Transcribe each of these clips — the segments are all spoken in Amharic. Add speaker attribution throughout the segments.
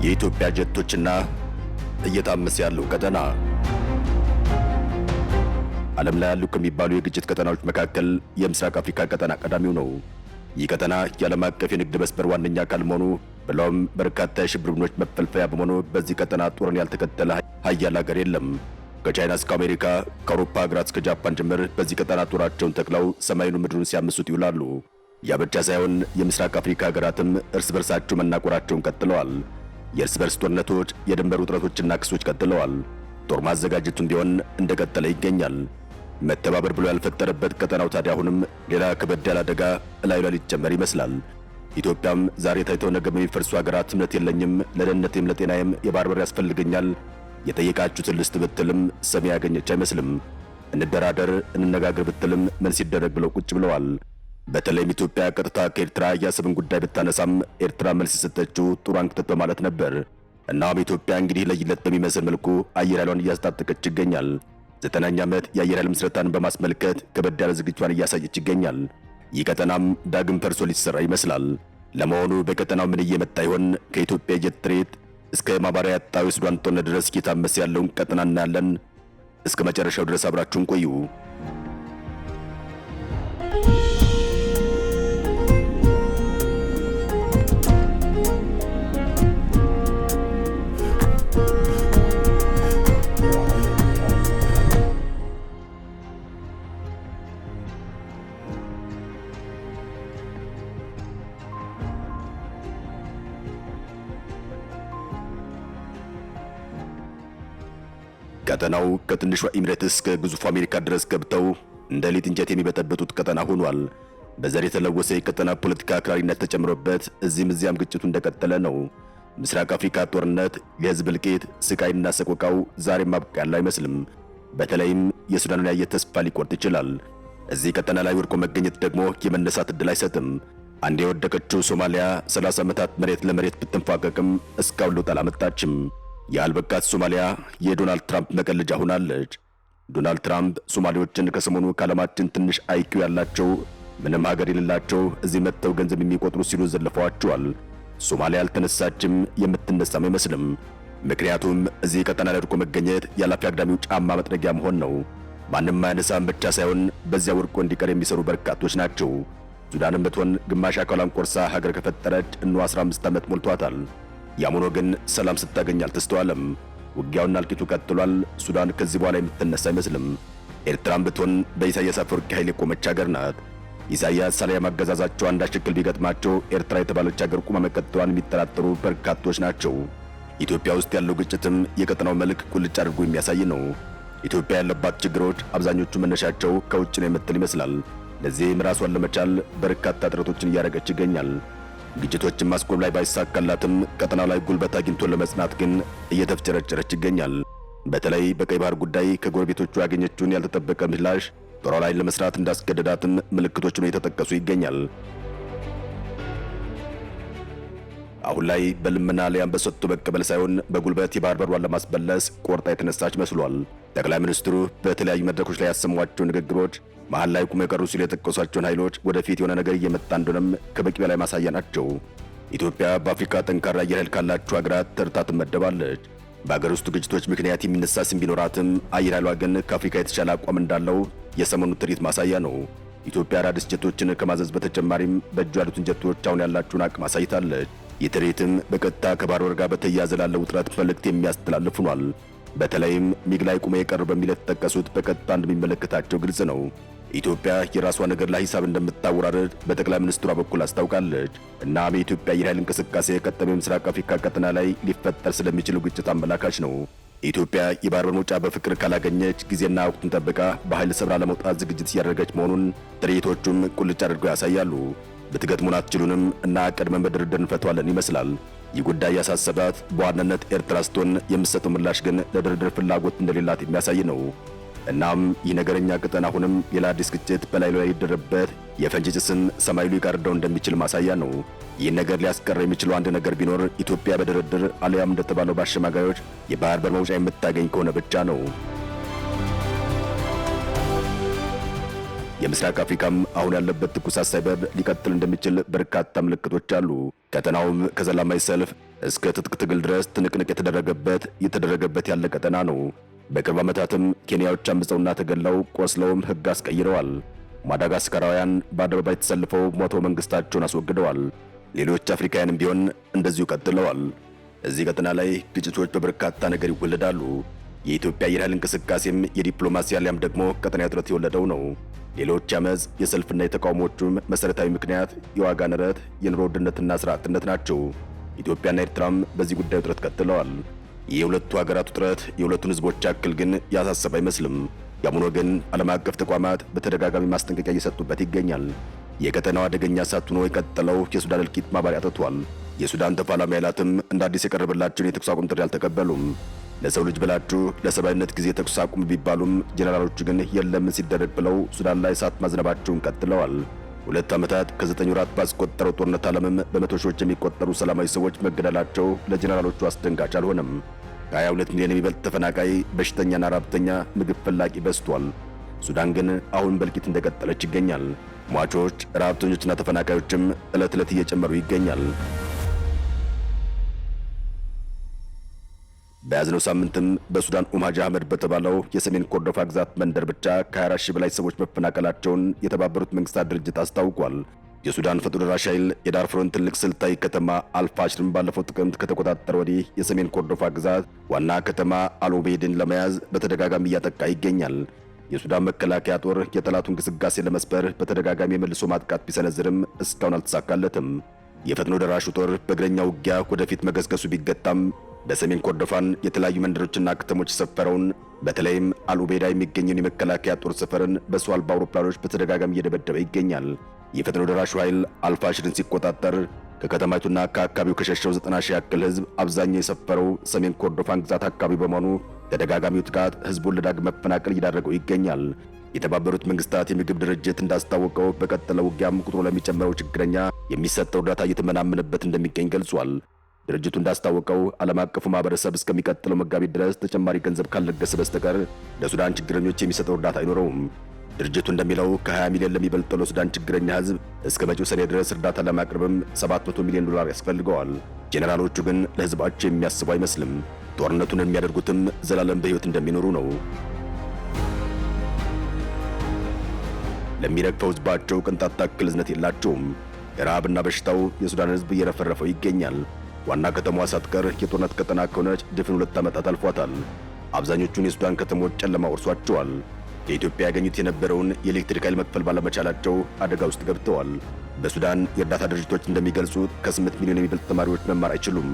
Speaker 1: የኢትዮጵያ ጀቶችና እየታመሰ ያለው ቀጠና ዓለም ላይ ያሉ ከሚባሉ የግጭት ቀጠናዎች መካከል የምስራቅ አፍሪካ ቀጠና ቀዳሚው ነው። ይህ ቀጠና የዓለም አቀፍ የንግድ መስመር ዋነኛ አካል መሆኑ ብሎም በርካታ የሽብር ቡድኖች መፈልፈያ በመሆኑ በዚህ ቀጠና ጦርን ያልተከተለ ሀያል ሀገር የለም። ከቻይና እስከ አሜሪካ፣ ከአውሮፓ ሀገራት እስከ ጃፓን ጭምር በዚህ ቀጠና ጦራቸውን ተክለው ሰማዩን ምድሩን ሲያምሱት ይውላሉ። ያ ብቻ ሳይሆን የምስራቅ አፍሪካ ሀገራትም እርስ በርሳቸው መናቆራቸውን ቀጥለዋል። የእርስ በርስ ጦርነቶች፣ የድንበር ውጥረቶችና ክሶች ቀጥለዋል። ጦር ማዘጋጀቱም ቢሆን እንደቀጠለ ይገኛል። መተባበር ብሎ ያልፈጠረበት ቀጠናው ታዲያ አሁንም ሌላ ከበድ ያለ አደጋ እላዩ ላይ ሊጨመር ይመስላል። ኢትዮጵያም ዛሬ ታይተው ነገ በሚፈርሱ ሀገራት እምነት የለኝም፣ ለደህንነቴም ለጤናዬም የባህር በር ያስፈልገኛል፣ የጠየቃችሁትን ልስጥ ብትልም ሰሚ ያገኘች አይመስልም። እንደራደር እንነጋገር ብትልም ምን ሲደረግ ብለው ቁጭ ብለዋል። በተለይም ኢትዮጵያ ቀጥታ ከኤርትራ የአሰብን ጉዳይ ብታነሳም ኤርትራ መልስ የሰጠችው ጡሯን ክተት በማለት ነበር። እናም ኢትዮጵያ እንግዲህ ለይለት በሚመስል መልኩ አየር ኃይሏን እያስታጠቀች ይገኛል። 9ኛ ዓመት የአየር ኃይል ምስረታን በማስመልከት ከበድ ያለ ዝግጅቷን እያሳየች ይገኛል። ይህ ቀጠናም ዳግም ፈርሶ ሊሰራ ይመስላል። ለመሆኑ በቀጠናው ምን እየመጣ ይሆን? ከኢትዮጵያ ጀት ትርኢት እስከ ማባሪያ ያጣው የሱዳን ጦርነት ድረስ እየታመሰ ያለውን ቀጠና እናያለን። እስከ መጨረሻው ድረስ አብራችሁን ቆዩ። ቀጠናው ከትንሿ ኤሚሬትስ እስከ ግዙፉ አሜሪካ ድረስ ገብተው እንደ ሊጥ እንጨት የሚበጠበጡት ቀጠና ሆኗል። በዘር የተለወሰ የቀጠና ፖለቲካ አክራሪነት ተጨምሮበት እዚህም እዚያም ግጭቱ እንደቀጠለ ነው። ምስራቅ አፍሪካ ጦርነት፣ የህዝብ እልቂት፣ ስቃይና ሰቆቃው ዛሬም ማብቂያ ያለው አይመስልም። በተለይም የሱዳንን ያየ ተስፋ ሊቆርጥ ይችላል። እዚህ ቀጠና ላይ ወድቆ መገኘት ደግሞ የመነሳት ዕድል አይሰጥም። አንድ የወደቀችው ሶማሊያ 30 ዓመታት መሬት ለመሬት ብትንፋቀቅም እስካሁን ለውጥ አላመጣችም። የአልበቃት ሶማሊያ የዶናልድ ትራምፕ መቀለጃ ሆናለች። ዶናልድ ትራምፕ ሶማሌዎችን ከሰሞኑ ከዓለማችን ትንሽ አይኪው ያላቸው ምንም ሀገር የሌላቸው እዚህ መጥተው ገንዘብ የሚቆጥሩ ሲሉ ዘለፈዋቸዋል። ሶማሊያ አልተነሳችም፣ የምትነሳም አይመስልም። ምክንያቱም እዚህ ቀጠና ላይ ወድቆ መገኘት ያላፊ አግዳሚው ጫማ መጥረጊያ መሆን ነው። ማንም አያነሳም ብቻ ሳይሆን በዚያ ወድቆ እንዲቀር የሚሰሩ በርካቶች ናቸው። ሱዳንም ብትሆን ግማሽ አካሏን ቆርሳ ሀገር ከፈጠረች እነሆ 15 ዓመት ሞልቷታል። ያም ሆኖ ግን ሰላም ስታገኝ አልተስተዋለም። ውጊያውና እልቂቱ ቀጥሏል። ሱዳን ከዚህ በኋላ የምትነሳ አይመስልም። ኤርትራም ብትሆን በኢሳያስ አፈወርቂ ኃይል የቆመች ሀገር ናት። ኢሳያስ ሳሊያ ማገዛዛቸው አንዳች እክል ቢገጥማቸው ኤርትራ የተባለች ሀገር ቁማ መቀጠሏን የሚጠራጠሩ በርካቶች ናቸው። ኢትዮጵያ ውስጥ ያለው ግጭትም የቀጠናው መልክ ቁልጭ አድርጎ የሚያሳይ ነው። ኢትዮጵያ ያለባት ችግሮች አብዛኞቹ መነሻቸው ከውጭ ነው የምትል ይመስላል። ለዚህም ራሷን ለመቻል በርካታ ጥረቶችን እያደረገች ይገኛል። ግጭቶችን ማስቆም ላይ ባይሳካላትም ቀጠናው ላይ ጉልበት አግኝቶ ለመጽናት ግን እየተፍጨረጨረች ይገኛል። በተለይ በቀይ ባህር ጉዳይ ከጎረቤቶቹ ያገኘችውን ያልተጠበቀ ምላሽ ጦሯ ላይ ለመስራት እንዳስገደዳትም ምልክቶች ነው የተጠቀሱ ይገኛል። አሁን ላይ በልመና ሊያም በሰጥቶ መቀበል ሳይሆን በጉልበት የባህር በሯን ለማስበለስ ቆርጣ የተነሳች መስሏል። ጠቅላይ ሚኒስትሩ በተለያዩ መድረኮች ላይ ያሰሟቸው ንግግሮች መሃል ላይ ቁም የቀሩ ሲሉ የጠቀሷቸውን ኃይሎች ወደፊት የሆነ ነገር እየመጣ እንደሆነም ከበቂ በላይ ማሳያ ናቸው። ኢትዮጵያ በአፍሪካ ጠንካራ አየር ኃይል ካላቸው ሀገራት ተርታ ትመደባለች። በአገር ውስጥ ግጭቶች ምክንያት የሚነሳ ስም ቢኖራትም አየር ኃይሏ ግን ከአፍሪካ የተሻለ አቋም እንዳለው የሰሞኑ ትርኢት ማሳያ ነው። ኢትዮጵያ አዳዲስ ጀቶችን ከማዘዝ በተጨማሪም በእጇ ያሉትን ጀቶች አሁን ያላቸውን አቅም አሳይታለች። ይህ ትርኢትም በቀጥታ ከባህር በር ጋር በተያያዘ ላለው ውጥረት መልእክት የሚያስተላልፍ ሆኗል። በተለይም ሚግ ላይ ቁመው የቀሩ በሚል የተጠቀሱት በቀጥታ እንደሚመለከታቸው ግልጽ ነው። ኢትዮጵያ የራሷ ነገር ላይ ሂሳብ እንደምታወራረድ በጠቅላይ ሚኒስትሯ በኩል አስታውቃለች። እናም የኢትዮጵያ አየር ኃይል እንቅስቃሴ ቀጣዩ ምስራቅ አፍሪካ ቀጠና ላይ ሊፈጠር ስለሚችል ግጭት አመላካች ነው። ኢትዮጵያ የባህር በር መውጫ በፍቅር ካላገኘች ጊዜና ወቅቱን ጠብቃ በኃይል ሰብራ ለመውጣት ዝግጅት እያደረገች መሆኑን ትርኢቶቹም ቁልጭ አድርገው ያሳያሉ። ብትገጥሙን አትችሉንም እና ቀድመን በድርድር እንፈተዋለን ይመስላል። ይህ ጉዳይ ያሳሰባት በዋናነት ኤርትራ ስትሆን የምትሰጠው ምላሽ ግን ለድርድር ፍላጎት እንደሌላት የሚያሳይ ነው። እናም ይህ ነገረኛ ቀጠና አሁንም ሌላ አዲስ ግጭት በላዩ ላይ ሊደረብበት የፈንጂ ጭስም ሰማዩ ሊጋርደው እንደሚችል ማሳያ ነው። ይህን ነገር ሊያስቀር የሚችለው አንድ ነገር ቢኖር ኢትዮጵያ በድርድር አሊያም እንደተባለው በአሸማጋዮች የባህር በር መውጫ የምታገኝ ከሆነ ብቻ ነው። የምስራቅ አፍሪካም አሁን ያለበት ትኩሳት ሳይበርድ ሊቀጥል እንደሚችል በርካታ ምልክቶች አሉ። ቀጠናውም ከሰላማዊ ሰልፍ እስከ ትጥቅ ትግል ድረስ ትንቅንቅ የተደረገበት ያለ ቀጠና ነው። በቅርብ ዓመታትም ኬንያዎች አምፀውና ተገለው ቆስለውም ሕግ አስቀይረዋል። ማዳጋስካራውያን በአደባባይ ተሰልፈው ሞተው መንግስታቸውን አስወግደዋል። ሌሎች አፍሪካውያንም ቢሆን እንደዚሁ ቀጥለዋል። እዚህ ቀጠና ላይ ግጭቶች በበርካታ ነገር ይወለዳሉ። የኢትዮጵያ አየር ኃይል እንቅስቃሴም የዲፕሎማሲ አሊያም ደግሞ ቀጠናዊ ውጥረት የወለደው ነው። ሌሎች አመጽ፣ የሰልፍና የተቃውሞቹም መሰረታዊ ምክንያት የዋጋ ንረት፣ የኑሮ ውድነትና ስራ አጥነት ናቸው። ኢትዮጵያና ኤርትራም በዚህ ጉዳይ ውጥረት ቀጥለዋል። የሁለቱ ሀገራት ውጥረት የሁለቱን ህዝቦች ያክል ግን ያሳሰበ አይመስልም። ያም ሆኖ ግን ዓለም አቀፍ ተቋማት በተደጋጋሚ ማስጠንቀቂያ እየሰጡበት ይገኛል። የቀጠናው አደገኛ እሳት ሆኖ የቀጠለው የሱዳን እልቂት ማባሪያ አጥቷል። የሱዳን ተፋላሚ ኃይላትም እንደ አዲስ የቀረበላቸውን የተኩስ አቁም ጥሪ አልተቀበሉም። ለሰው ልጅ ብላችሁ ለሰብአዊነት ጊዜ ተኩስ አቁም ቢባሉም ጄኔራሎቹ ግን የለም ሲደረግ ብለው ሱዳን ላይ እሳት ማዝነባቸውን ቀጥለዋል። 2 ዓመታት ከ9 ወራት ባስቆጠረው ጦርነት ዓለምም በመቶ ሺዎች የሚቆጠሩ ሰላማዊ ሰዎች መገደላቸው ለጄኔራሎቹ አስደንጋጭ አልሆነም። ከ22 ሚሊዮን የሚበልጥ ተፈናቃይ፣ በሽተኛና ራብተኛ፣ ምግብ ፈላጊ በዝቷል። ሱዳን ግን አሁን በእልቂት እንደቀጠለች ይገኛል። ሟቾች፣ ረሃብተኞችና ተፈናቃዮችም ዕለት ዕለት እየጨመሩ ይገኛል። በያዝነው ሳምንትም በሱዳን ኡማጅ አህመድ በተባለው የሰሜን ኮርዶፋ ግዛት መንደር ብቻ ከ24 ሺህ በላይ ሰዎች መፈናቀላቸውን የተባበሩት መንግስታት ድርጅት አስታውቋል። የሱዳን ፈጥኖ ደራሽ ኃይል የዳርፉርን ትልቅ ስልታዊ ከተማ አልፋሽርን ባለፈው ጥቅምት ከተቆጣጠረ ወዲህ የሰሜን ኮርዶፋ ግዛት ዋና ከተማ አልኦቤይድን ለመያዝ በተደጋጋሚ እያጠቃ ይገኛል። የሱዳን መከላከያ ጦር የጠላቱን ግስጋሴ ለመስበር በተደጋጋሚ የመልሶ ማጥቃት ቢሰነዝርም እስካሁን አልተሳካለትም። የፈጥኖ ደራሹ ጦር በእግረኛ ውጊያ ወደፊት መገስገሱ ቢገጣም በሰሜን ኮርዶፋን የተለያዩ መንደሮችና ከተሞች የሰፈረውን በተለይም አልኡቤዳ የሚገኘውን የመከላከያ ጦር ሰፈርን በሰው አልባ አውሮፕላኖች በተደጋጋሚ እየደበደበ ይገኛል። የፈጥኖ ደራሹ ኃይል አልፋሽርን ሲቆጣጠር ከከተማይቱና ከአካባቢው ከሸሸው 90 ሺህ ያክል ህዝብ አብዛኛው የሰፈረው ሰሜን ኮርዶፋን ግዛት አካባቢ በመሆኑ ተደጋጋሚው ጥቃት ህዝቡን ለዳግም መፈናቀል እየዳረገው ይገኛል። የተባበሩት መንግስታት የምግብ ድርጅት እንዳስታወቀው በቀጠለው ውጊያም ቁጥሩ ለሚጨምረው ችግረኛ የሚሰጠው እርዳታ እየተመናመነበት እንደሚገኝ ገልጿል። ድርጅቱ እንዳስታወቀው ዓለም አቀፉ ማህበረሰብ እስከሚቀጥለው መጋቢት ድረስ ተጨማሪ ገንዘብ ካልለገሰ በስተቀር ለሱዳን ችግረኞች የሚሰጠው እርዳታ አይኖረውም። ድርጅቱ እንደሚለው ከ20 ሚሊዮን ለሚበልጠው ለሱዳን ችግረኛ ህዝብ እስከ መጪው ሰኔ ድረስ እርዳታ ለማቅረብም $700 ሚሊዮን ያስፈልገዋል። ጄኔራሎቹ ግን ለህዝባቸው የሚያስቡ አይመስልም። ጦርነቱን የሚያደርጉትም ዘላለም በህይወት እንደሚኖሩ ነው። ለሚረግፈው ህዝባቸው ቅንጣት ታክል እዝነት የላቸውም። ረሃብና በሽታው የሱዳን ህዝብ እየረፈረፈው ይገኛል። ዋና ከተማዋ ሳትቀር የጦርነት ቀጠና ከሆነች ድፍን 2 ዓመታት አልፏታል። አብዛኞቹን የሱዳን ከተሞች ጨለማ ወርሷቸዋል። ከኢትዮጵያ ያገኙት የነበረውን የኤሌክትሪክ ኃይል መክፈል ባለመቻላቸው አደጋ ውስጥ ገብተዋል። በሱዳን የእርዳታ ድርጅቶች እንደሚገልጹት ከ8 ሚሊዮን የሚበልጥ ተማሪዎች መማር አይችሉም።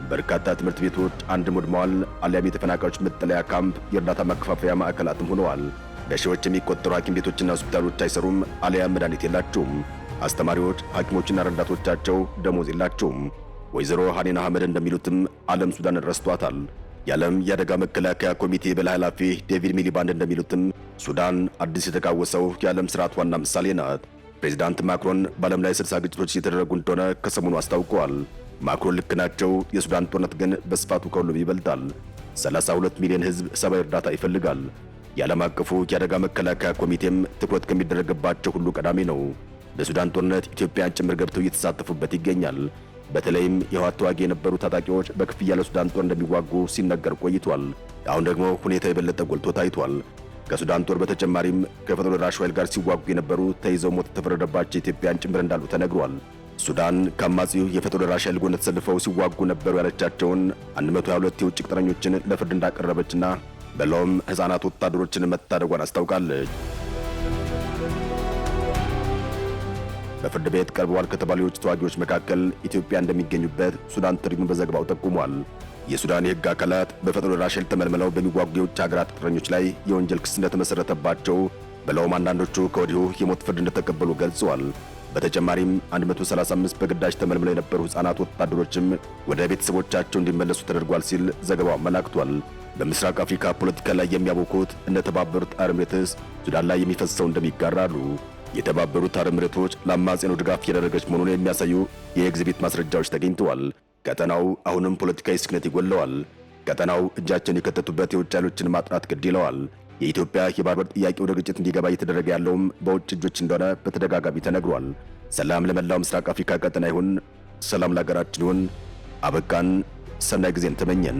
Speaker 1: በርካታ ትምህርት ቤቶች አንድም ወድመዋል፣ አሊያም የተፈናቃዮች መጠለያ ካምፕ፣ የእርዳታ ማከፋፈያ ማዕከላትም ሆነዋል። በሺዎች የሚቆጠሩ ሐኪም ቤቶችና ሆስፒታሎች አይሰሩም፣ አሊያም መድኃኒት የላቸውም። አስተማሪዎች፣ ሐኪሞችና ረዳቶቻቸው ደሞዝ የላቸውም። ወይዘሮ ሃኒን አህመድ እንደሚሉትም ዓለም ሱዳንን ረስቷታል። የዓለም የአደጋ መከላከያ ኮሚቴ በላይ ኃላፊ ዴቪድ ሚሊባንድ እንደሚሉትም ሱዳን አዲስ የተቃወሰው የዓለም ስርዓት ዋና ምሳሌ ናት። ፕሬዚዳንት ማክሮን በዓለም ላይ 60 ግጭቶች እየተደረጉ እንደሆነ ከሰሞኑ አስታውቀዋል። ማክሮን ልክ ናቸው። የሱዳን ጦርነት ግን በስፋቱ ከሁሉም ይበልጣል። 32 ሚሊዮን ሕዝብ ሰብአዊ እርዳታ ይፈልጋል። የዓለም አቀፉ የአደጋ መከላከያ ኮሚቴም ትኩረት ከሚደረግባቸው ሁሉ ቀዳሚ ነው። በሱዳን ጦርነት ኢትዮጵያን ጭምር ገብተው እየተሳተፉበት ይገኛል። በተለይም የህወሓት ተዋጊ የነበሩ ታጣቂዎች በክፍያ ለሱዳን ጦር እንደሚዋጉ ሲነገር ቆይቷል። አሁን ደግሞ ሁኔታ የበለጠ ጎልቶ ታይቷል። ከሱዳን ጦር በተጨማሪም ከፈጥኖ ደራሹ ኃይል ጋር ሲዋጉ የነበሩ ተይዘው ሞት የተፈረደባቸው ኢትዮጵያን ጭምር እንዳሉ ተነግሯል። ሱዳን ከአማጺው የፈጥኖ ደራሽ ኃይል ጎን ተሰልፈው ሲዋጉ ነበሩ ያለቻቸውን 122 የውጭ ቅጥረኞችን ለፍርድ እንዳቀረበችና በለውም ሕፃናት ወታደሮችን መታደጓን አስታውቃለች። በፍርድ ቤት ቀርበዋል ከተባሉ የውጭ ተዋጊዎች መካከል ኢትዮጵያ እንደሚገኙበት ሱዳን ትሪቡን በዘገባው ጠቁሟል። የሱዳን የህግ አካላት በፈጥኖ ደራሽ ኃይል ተመልምለው በሚዋጉ የውጭ ሀገራት ቅጥረኞች ላይ የወንጀል ክስ እንደተመሰረተባቸው በለውም አንዳንዶቹ ከወዲሁ የሞት ፍርድ እንደተቀበሉ ገልጸዋል። በተጨማሪም 135 በግዳጅ ተመልምለው የነበሩ ሕፃናት ወታደሮችም ወደ ቤተሰቦቻቸው እንዲመለሱ ተደርጓል ሲል ዘገባው አመላክቷል። በምስራቅ አፍሪካ ፖለቲካ ላይ የሚያቦኩት እነ ተባበሩት አረብ ኤሚሬትስ ሱዳን ላይ የሚፈሰው እንደሚጋራሉ። የተባበሩት አረብ ኤሚሬቶች ለአማጺያኑ ድጋፍ እያደረገች መሆኑን የሚያሳዩ የኤግዚቢት ማስረጃዎች ተገኝተዋል። ቀጠናው አሁንም ፖለቲካዊ ስክነት ይጎለዋል። ቀጠናው እጃቸውን የከተቱበት የውጭ ኃይሎችን ማጥራት ግድ ይለዋል። የኢትዮጵያ የባህር በር ጥያቄ ወደ ግጭት እንዲገባ እየተደረገ ያለውም በውጭ እጆች እንደሆነ በተደጋጋሚ ተነግሯል። ሰላም ለመላው ምስራቅ አፍሪካ ቀጠና ይሁን። ሰላም ለሀገራችን ይሁን። አበቃን። ሰናይ ጊዜን ተመኘን።